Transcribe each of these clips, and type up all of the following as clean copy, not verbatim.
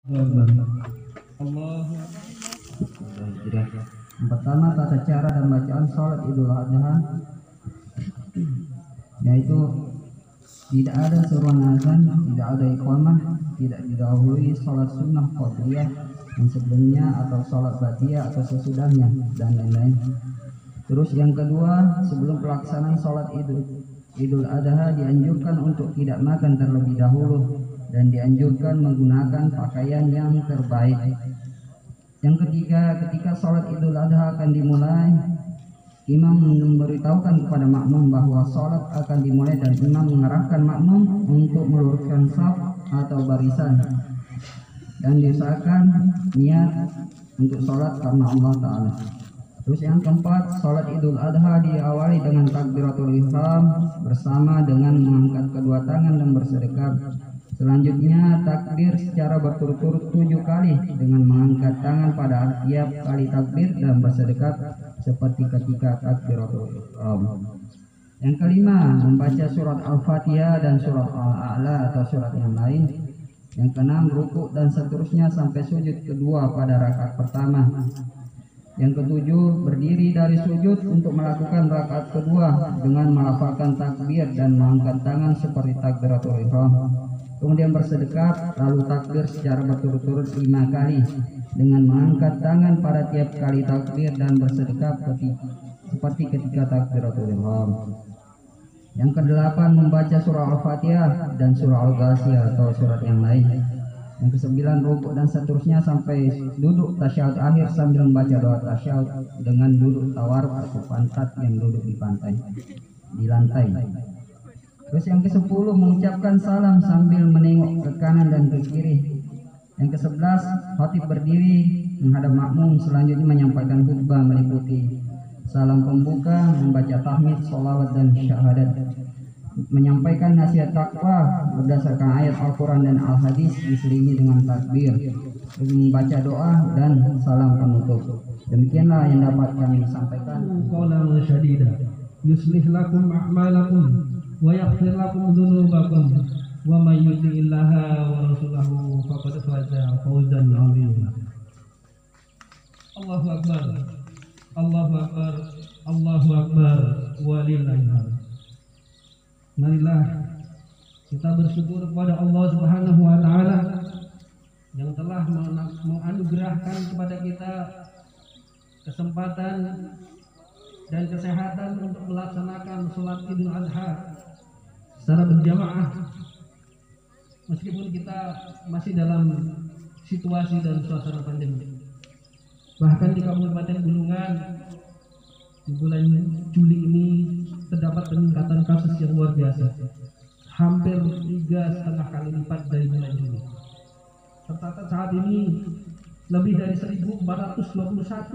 Yang pertama, tata cara dan bacaan sholat Idul Adha, yaitu tidak ada seruan azan, tidak ada iqamah, tidak didahului sholat sunnah qabliyah yang sebelumnya atau sholat ba'diyah atau sesudahnya, dan lain-lain. Terus yang kedua, sebelum pelaksanaan sholat Idul Adha dianjurkan untuk tidak makan terlebih dahulu dan dianjurkan menggunakan pakaian yang terbaik. Yang ketiga, ketika sholat Idul Adha akan dimulai, imam memberitahukan kepada makmum bahwa sholat akan dimulai dan imam mengarahkan makmum untuk meluruskan shaf atau barisan, dan diusahakan niat untuk sholat karena Allah Ta'ala. Terus yang keempat, sholat Idul Adha diawali dengan takbiratul ihram bersama dengan mengangkat kedua tangan dan bersedekap. Selanjutnya takbir secara berturut-turut 7 kali dengan mengangkat tangan pada tiap kali takbir dan bersedekap seperti ketika takbiratul ihram. Yang kelima, membaca surat Al-Fatihah dan surat Al-A'la atau surat yang lain. Yang keenam, rukuk dan seterusnya sampai sujud kedua pada rakaat pertama. Yang ketujuh, berdiri dari sujud untuk melakukan rakaat kedua dengan melafalkan takbir dan mengangkat tangan seperti takbiratul ihram. Kemudian bersedekap, lalu takbir secara berturut-turut 5 kali dengan mengangkat tangan pada tiap kali takbir dan bersedekap seperti ketika takbiratul ihram. Yang kedelapan, membaca surah Al-Fatihah dan surah Al-Ghasiyah atau surat yang lain. Yang kesembilan, rukuk dan seterusnya sampai duduk tasyahud akhir sambil membaca doa tasyahud dengan duduk tawarruk atau pantat yang duduk di lantai. Terus yang ke-10, mengucapkan salam sambil menengok ke kanan dan ke kiri. Yang ke-11, khatib berdiri menghadap makmum, selanjutnya menyampaikan khutbah meliputi salam pembuka, membaca tahmid, sholawat dan syahadat, menyampaikan nasihat takwa berdasarkan ayat Al-Quran dan Al-Hadis diselingi dengan takbir, membaca doa dan salam penutup. Demikianlah yang dapat kami sampaikan. Qawlan syadidah yuslih lakum a'malakum wa yaghfir lakum dzunubakum wa may yuti'illaha wa rasulahu faqad faza fawzan 'azima. Allahu akbar, Allahu akbar, Allahu akbar, walillahil hamd. Marilah kita bersyukur kepada Allah Subhanahu wa taala yang telah menganugerahkan kepada kita kesempatan dan kesehatan untuk melaksanakan sholat Idul Adha secara berjamaah, meskipun kita masih dalam situasi dan suasana pandemi. Bahkan di Kabupaten Bulungan di bulan Juli ini terdapat peningkatan kasus yang luar biasa, hampir 3,5 kali lipat dari bulan Juli. Tercatat saat ini lebih dari 1.421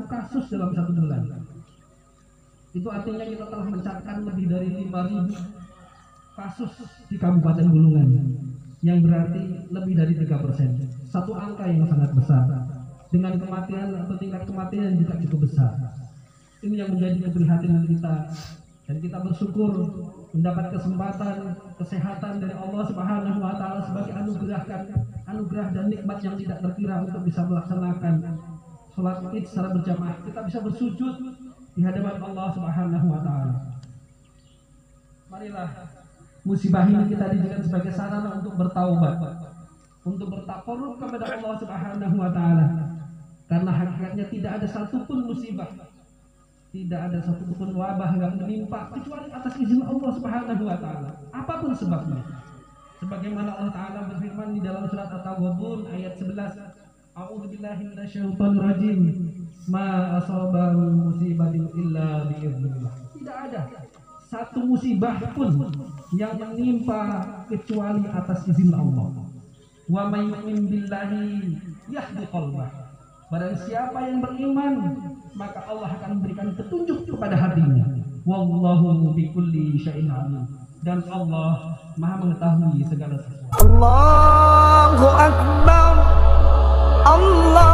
kasus dalam 1 bulan. Itu artinya kita telah mencatatkan lebih dari 5.000 kasus di Kabupaten Bulungan, yang berarti lebih dari 3%. Satu angka yang sangat besar, dengan kematian atau tingkat kematian juga cukup besar. Ini yang menjadi keprihatinan kita, dan kita bersyukur mendapat kesempatan kesehatan dari Allah Subhanahu wa taala sebagai anugerah dan nikmat yang tidak terkira untuk bisa melaksanakan sholat Id secara berjamaah. Kita bisa bersujud di hadapan Allah Subhanahu wa taala. Marilah musibah ini kita dijadikan sebagai sarana untuk bertaubat, untuk bertaqarrub kepada Allah Subhanahu wa taala. Karena hakikatnya tidak ada satupun musibah, tidak ada satupun wabah yang menimpa kecuali atas izin Allah Subhanahu wa taala, apapun sebabnya. Sebagaimana Allah Taala berfirman di dalam surat At-Taghabun ayat 11, A'udzubillahi minasyaitonirrajim, ma asaba musibatin illa bi'iznillah. Tidak ada satu musibah pun yang menimpa kecuali atas izin Allah. Wa may yu'min billahi yahdi qalbah. Barang siapa yang beriman, maka Allah akan memberikan petunjuk kepada hatinya. Wallahu bikulli syai'in alim. Dan Allah Maha mengetahui segala sesuatu. Allahu akbar, Allah